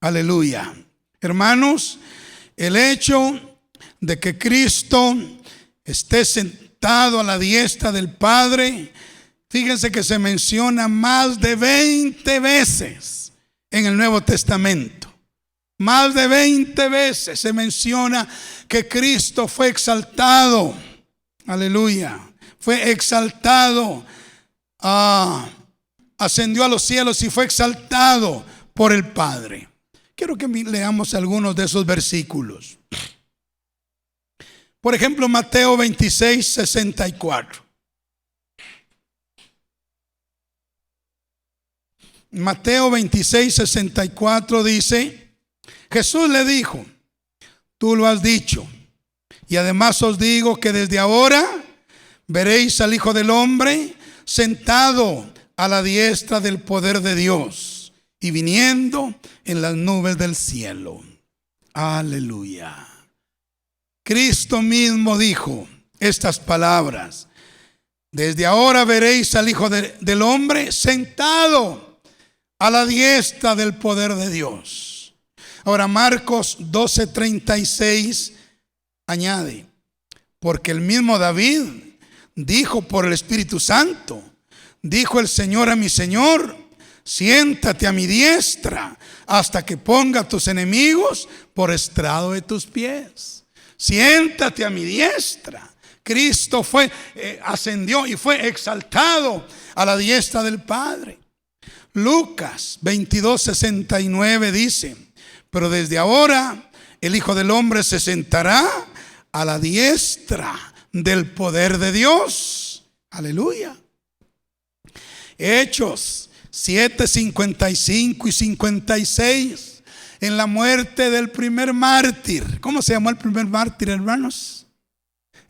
S1: Aleluya. Hermanos, el hecho de que Cristo esté sentado a la diestra del Padre, fíjense que se menciona más de 20 veces en el Nuevo Testamento. Más de 20 veces se menciona que Cristo fue exaltado. Aleluya. Fue exaltado. Ascendió a los cielos y fue exaltado por el Padre. Quiero que leamos algunos de esos versículos. Por ejemplo, Mateo 26, 64. Mateo 26, 64 dice: Jesús le dijo: tú lo has dicho, y además os digo que desde ahora veréis al Hijo del Hombre sentado a la diestra del poder de Dios y viniendo en las nubes del cielo. Aleluya. Cristo mismo dijo estas palabras: desde ahora veréis al Hijo del Hombre sentado a la diestra del poder de Dios. Ahora Marcos 12:36 añade: porque el mismo David dijo por el Espíritu Santo, dijo el Señor a mi Señor: siéntate a mi diestra hasta que ponga a tus enemigos por estrado de tus pies. Siéntate a mi diestra. Cristo ascendió y fue exaltado a la diestra del Padre. Lucas 22:69 dice: pero desde ahora el Hijo del Hombre se sentará a la diestra del poder de Dios. Aleluya. Hechos 7:55 y 56. En la muerte del primer mártir. ¿Cómo se llamó el primer mártir, hermanos?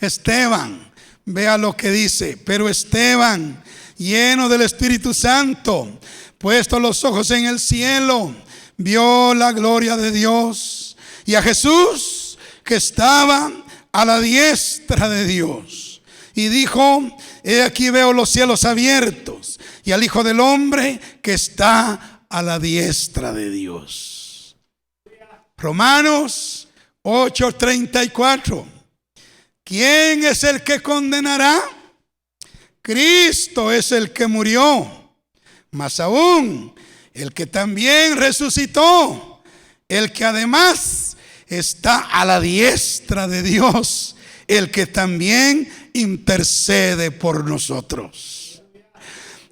S1: Esteban. Vea lo que dice: pero Esteban, lleno del Espíritu Santo, puesto los ojos en el cielo, vio la gloria de Dios y a Jesús que estaba a la diestra de Dios. Y dijo: he aquí veo los cielos abiertos y al Hijo del Hombre que está a la diestra de Dios. Romanos 8:34. ¿Quién es el que condenará? Cristo es el que murió, más aún el que también resucitó, el que además está a la diestra de Dios, el que también intercede por nosotros.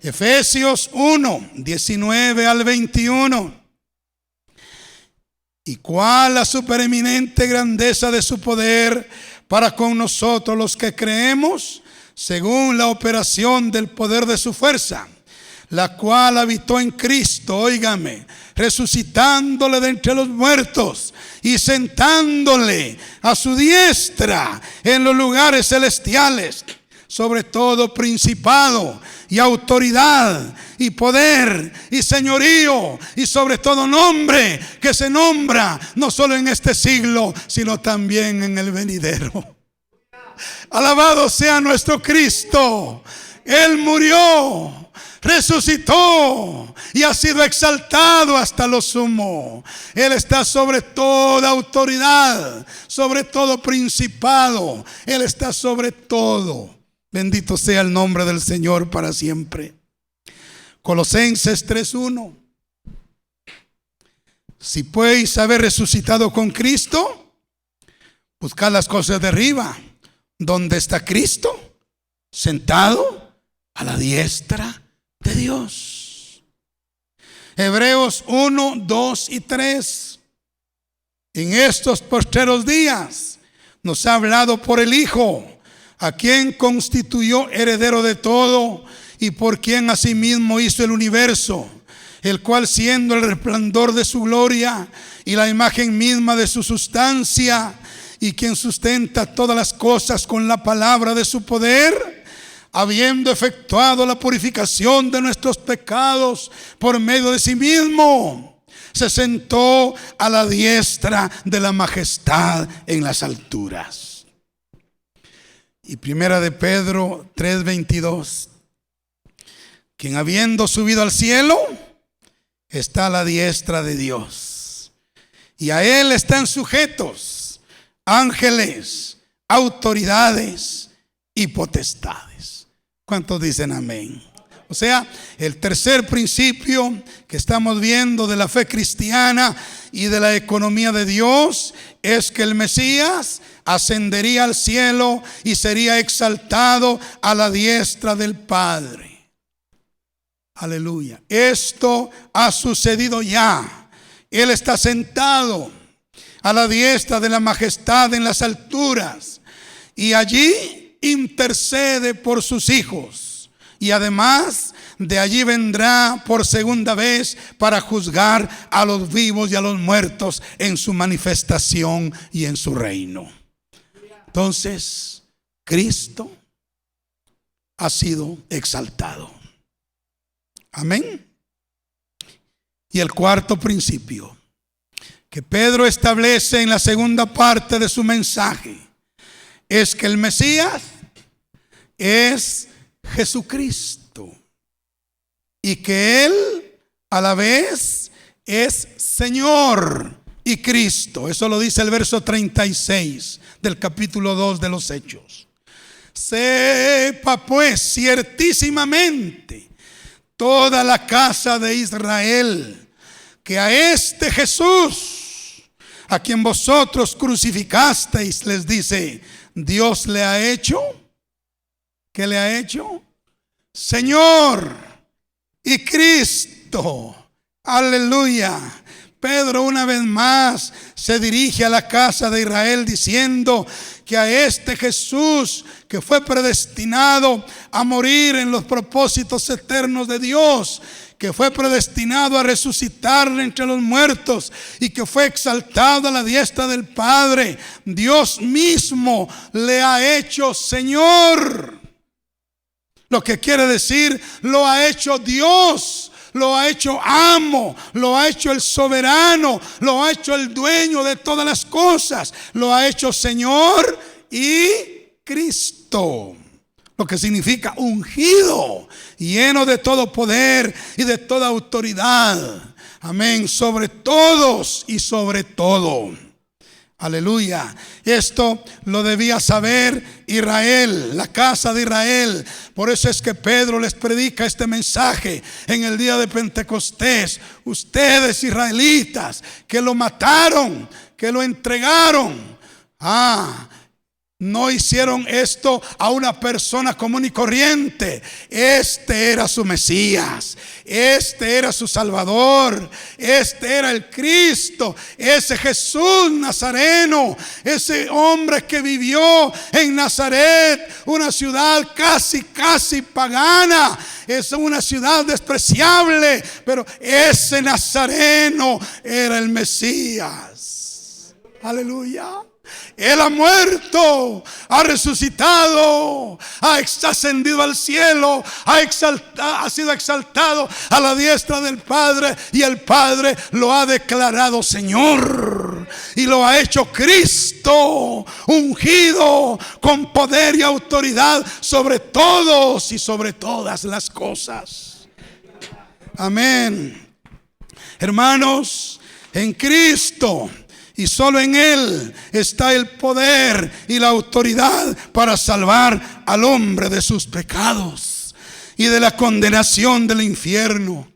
S1: Efesios 1:19 al 21. Y cuál la supereminente grandeza de su poder para con nosotros los que creemos, según la operación del poder de su fuerza, la cual habitó en Cristo, óigame, resucitándole de entre los muertos y sentándole a su diestra en los lugares celestiales, sobre todo principado y autoridad y poder y señorío y sobre todo nombre que se nombra no solo en este siglo, sino también en el venidero. Alabado sea nuestro Cristo. Él murió, resucitó y ha sido exaltado hasta lo sumo. Él está sobre toda autoridad, sobre todo principado. Él está sobre todo. Bendito sea el nombre del Señor para siempre. Colosenses 3:1. Si pues haber resucitado con Cristo, buscad las cosas de arriba, donde está Cristo, sentado a la diestra de Dios. Hebreos 1, 2 y 3. En estos postreros días nos ha hablado por el Hijo, a quien constituyó heredero de todo y por quien asimismo hizo el universo, el cual siendo el resplandor de su gloria y la imagen misma de su sustancia, y quien sustenta todas las cosas con la palabra de su poder, habiendo efectuado la purificación de nuestros pecados por medio de sí mismo, se sentó a la diestra de la majestad en las alturas. Y primera de Pedro 3:22. Quien habiendo subido al cielo está a la diestra de Dios, y a él están sujetos ángeles, autoridades y potestades. ¿Cuántos dicen amén? O sea, el tercer principio que estamos viendo de la fe cristiana y de la economía de Dios es que el Mesías ascendería al cielo y sería exaltado a la diestra del Padre. Aleluya. Esto ha sucedido ya. Él está sentado a la diestra de la majestad en las alturas y allí intercede por sus hijos. Y además de allí vendrá por segunda vez para juzgar a los vivos y a los muertos en su manifestación y en su reino. Entonces, Cristo ha sido exaltado. Amén. Y el cuarto principio que Pedro establece en la segunda parte de su mensaje es que el Mesías es Jesucristo y que Él a la vez es Señor y Cristo. Eso lo dice el verso 36 del capítulo 2 de los Hechos. Sepa pues ciertísimamente toda la casa de Israel que a este Jesús, a quien vosotros crucificasteis, les dice, Dios le ha hecho, ¿qué le ha hecho? Señor y Cristo. Aleluya. Pedro una vez más se dirige a la casa de Israel diciendo que a este Jesús que fue predestinado a morir en los propósitos eternos de Dios, que fue predestinado a resucitar entre los muertos y que fue exaltado a la diestra del Padre, Dios mismo le ha hecho Señor. Lo que quiere decir, lo ha hecho Dios, lo ha hecho amo, lo ha hecho el soberano, lo ha hecho el dueño de todas las cosas, lo ha hecho Señor y Cristo. Lo que significa ungido, lleno de todo poder y de toda autoridad. Amén. Sobre todos y sobre todo. Aleluya. Esto lo debía saber Israel, la casa de Israel. Por eso es que Pedro les predica este mensaje en el día de Pentecostés. Ustedes israelitas que lo mataron, que lo entregaron. No hicieron esto a una persona común y corriente. Este era su Mesías. Este era su Salvador. Este era el Cristo. Ese Jesús Nazareno. Ese hombre que vivió en Nazaret, una ciudad casi pagana. Es una ciudad despreciable. Pero ese Nazareno era el Mesías. Aleluya. Él ha muerto, ha resucitado, ha ascendido al cielo, ha sido exaltado a la diestra del Padre y el Padre lo ha declarado Señor y lo ha hecho Cristo, ungido con poder y autoridad sobre todos y sobre todas las cosas. Amén. Hermanos, en Cristo y solo en Él está el poder y la autoridad para salvar al hombre de sus pecados y de la condenación del infierno.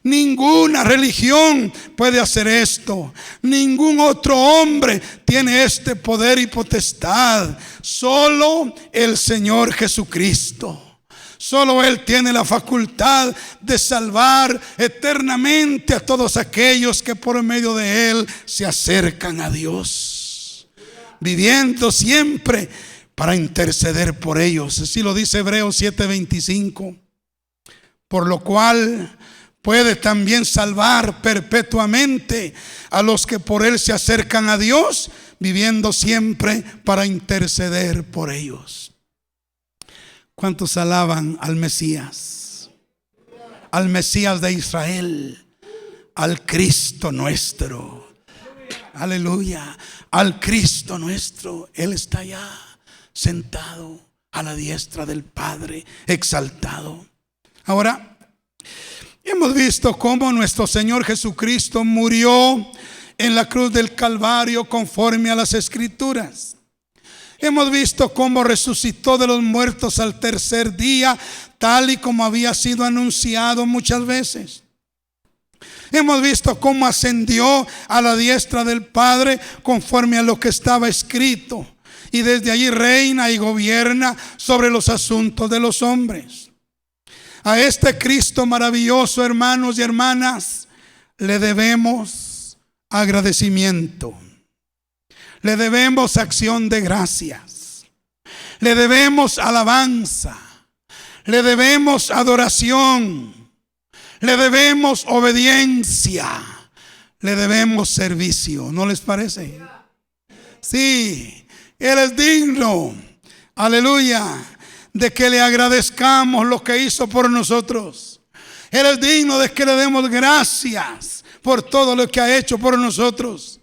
S1: Ninguna religión puede hacer esto. Ningún otro hombre tiene este poder y potestad. Solo el Señor Jesucristo. Solo Él tiene la facultad de salvar eternamente a todos aquellos que por medio de Él se acercan a Dios, viviendo siempre para interceder por ellos. Así lo dice Hebreos 7:25. Por lo cual puede también salvar perpetuamente a los que por Él se acercan a Dios, viviendo siempre para interceder por ellos. ¿Cuántos alaban al Mesías? Al Mesías de Israel, al Cristo nuestro. Aleluya, al Cristo nuestro. Él está allá sentado a la diestra del Padre, exaltado. Ahora, hemos visto cómo nuestro Señor Jesucristo murió en la cruz del Calvario conforme a las Escrituras. Hemos visto cómo resucitó de los muertos al tercer día, tal y como había sido anunciado muchas veces. Hemos visto cómo ascendió a la diestra del Padre conforme a lo que estaba escrito. Y desde allí reina y gobierna sobre los asuntos de los hombres. A este Cristo maravilloso, hermanos y hermanas, le debemos agradecimiento. Le debemos acción de gracias. Le debemos alabanza. Le debemos adoración. Le debemos obediencia. Le debemos servicio. ¿No les parece? Sí, Él es digno. Aleluya. De que le agradezcamos lo que hizo por nosotros. Él es digno de que le demos gracias por todo lo que ha hecho por nosotros.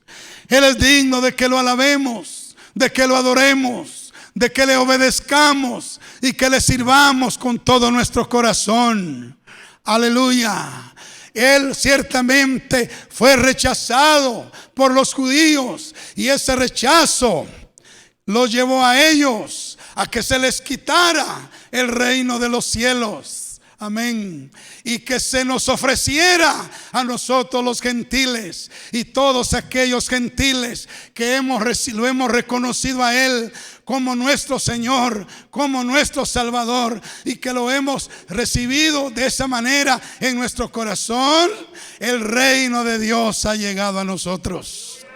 S1: Él es digno de que lo alabemos, de que lo adoremos, de que le obedezcamos y que le sirvamos con todo nuestro corazón. Aleluya. Él ciertamente fue rechazado por los judíos y ese rechazo los llevó a ellos a que se les quitara el reino de los cielos. Amén. Y que se nos ofreciera a nosotros los gentiles y todos aquellos gentiles que lo hemos reconocido a Él como nuestro Señor, como nuestro Salvador, y que lo hemos recibido de esa manera en nuestro corazón. El reino de Dios ha llegado a nosotros.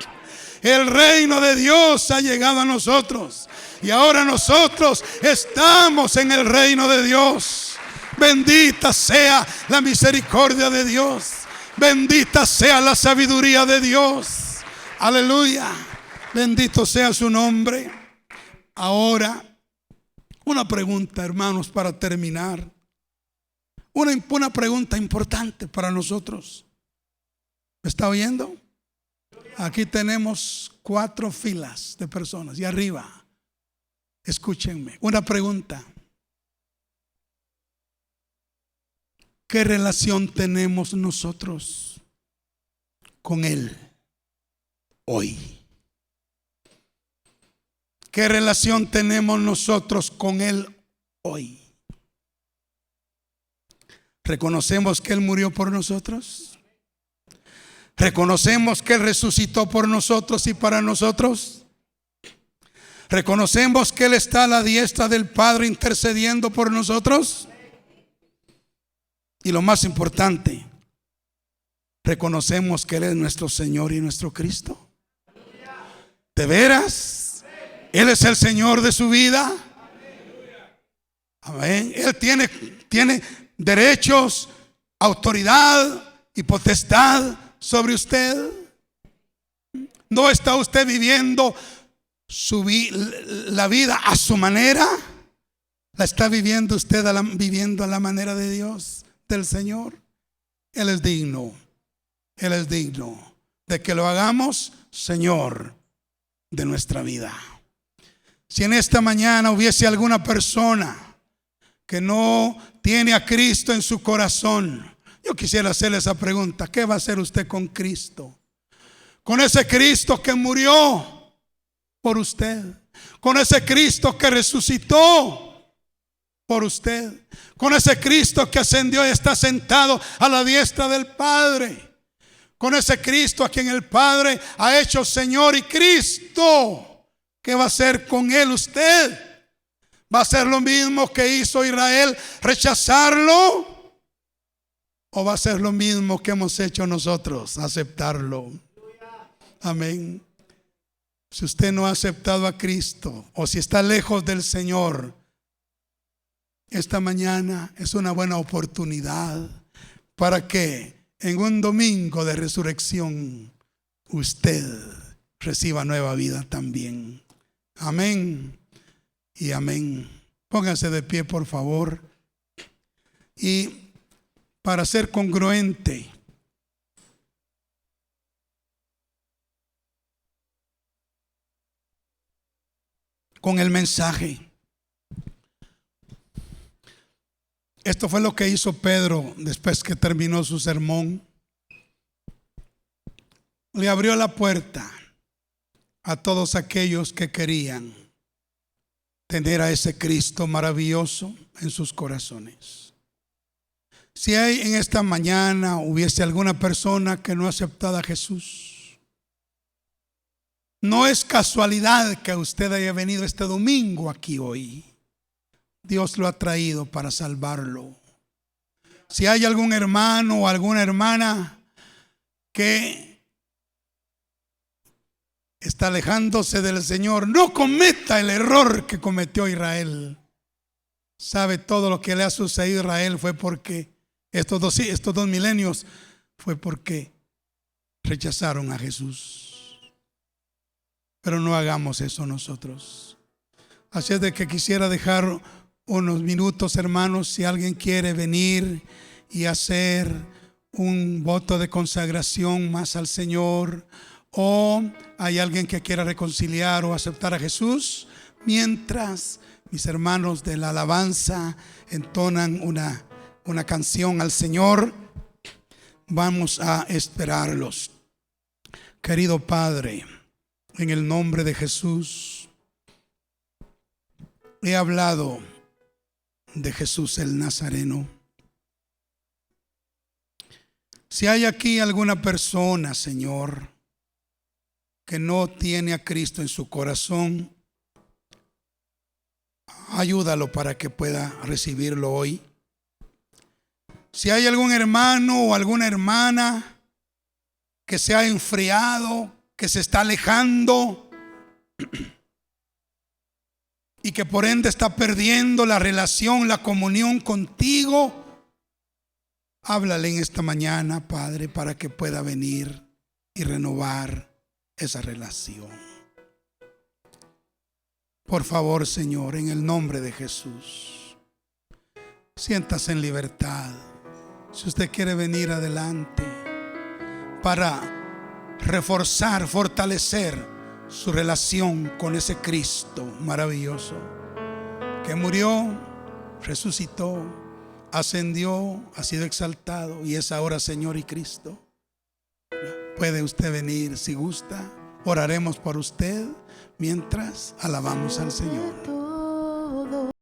S1: El reino de Dios ha llegado a nosotros. Y ahora nosotros estamos en el reino de Dios. Bendita sea la misericordia de Dios. Bendita sea la sabiduría de Dios. Aleluya. Bendito sea su nombre. Ahora, una pregunta, hermanos, para terminar. Una pregunta importante para nosotros. ¿Me está oyendo? Aquí tenemos 4 filas de personas y arriba. Escúchenme, una pregunta. ¿Qué relación tenemos nosotros con Él hoy? ¿Qué relación tenemos nosotros con Él hoy? ¿Reconocemos que Él murió por nosotros? ¿Reconocemos que Él resucitó por nosotros y para nosotros? ¿Reconocemos que Él está a la diestra del Padre intercediendo por nosotros? Y lo más importante, ¿reconocemos que Él es nuestro Señor y nuestro Cristo? ¿De veras? ¿Él es el Señor de su vida? Amén. Él tiene derechos, autoridad y potestad sobre usted. ¿No está usted viviendo la vida a su manera? ¿La está viviendo usted viviendo a la manera de Dios, del Señor? Él es digno. Él es digno de que lo hagamos Señor de nuestra vida. Si en esta mañana hubiese alguna persona que no tiene a Cristo en su corazón, yo quisiera hacerle esa pregunta: ¿qué va a hacer usted con Cristo? Con ese Cristo que murió por usted, con ese Cristo que resucitó por usted, con ese Cristo que ascendió y está sentado a la diestra del Padre, con ese Cristo a quien el Padre ha hecho Señor y Cristo. ¿Qué va a hacer con Él usted? ¿Va a hacer lo mismo que hizo Israel, rechazarlo? ¿O va a hacer lo mismo que hemos hecho nosotros, aceptarlo? Amén. Si usted no ha aceptado a Cristo, o si está lejos del Señor, esta mañana es una buena oportunidad para que en un domingo de resurrección usted reciba nueva vida también. Amén y amén. Pónganse de pie, por favor. Y para ser congruente con el mensaje, esto fue lo que hizo Pedro después que terminó su sermón. Le abrió la puerta a todos aquellos que querían tener a ese Cristo maravilloso en sus corazones. Si hay en esta mañana hubiese alguna persona que no ha aceptado a Jesús, no es casualidad que usted haya venido este domingo aquí hoy. Dios lo ha traído para salvarlo. Si hay algún hermano o alguna hermana que está alejándose del Señor, no cometa el error que cometió Israel. Sabe, todo lo que le ha sucedido a Israel fue porque estos dos milenios fue porque rechazaron a Jesús. Pero no hagamos eso nosotros. Así es de que quisiera dejar unos minutos, hermanos, si alguien quiere venir y hacer un voto de consagración más al Señor, o hay alguien que quiera reconciliar o aceptar a Jesús, mientras mis hermanos de la alabanza entonan una canción al Señor, vamos a esperarlos. Querido Padre, en el nombre de Jesús, he hablado de Jesús el Nazareno. Si hay aquí alguna persona, Señor, que no tiene a Cristo en su corazón, ayúdalo para que pueda recibirlo hoy. Si hay algún hermano o alguna hermana que se ha enfriado, que se está alejando y que por ende está perdiendo la relación, la comunión contigo, háblale en esta mañana, Padre, para que pueda venir y renovar esa relación. Por favor, Señor, en el nombre de Jesús, siéntase en libertad. Si usted quiere venir adelante para reforzar, fortalecer su relación con ese Cristo maravilloso que murió, resucitó, ascendió, ha sido exaltado y es ahora Señor y Cristo. Puede usted venir si gusta. Oraremos por usted mientras alabamos al Señor.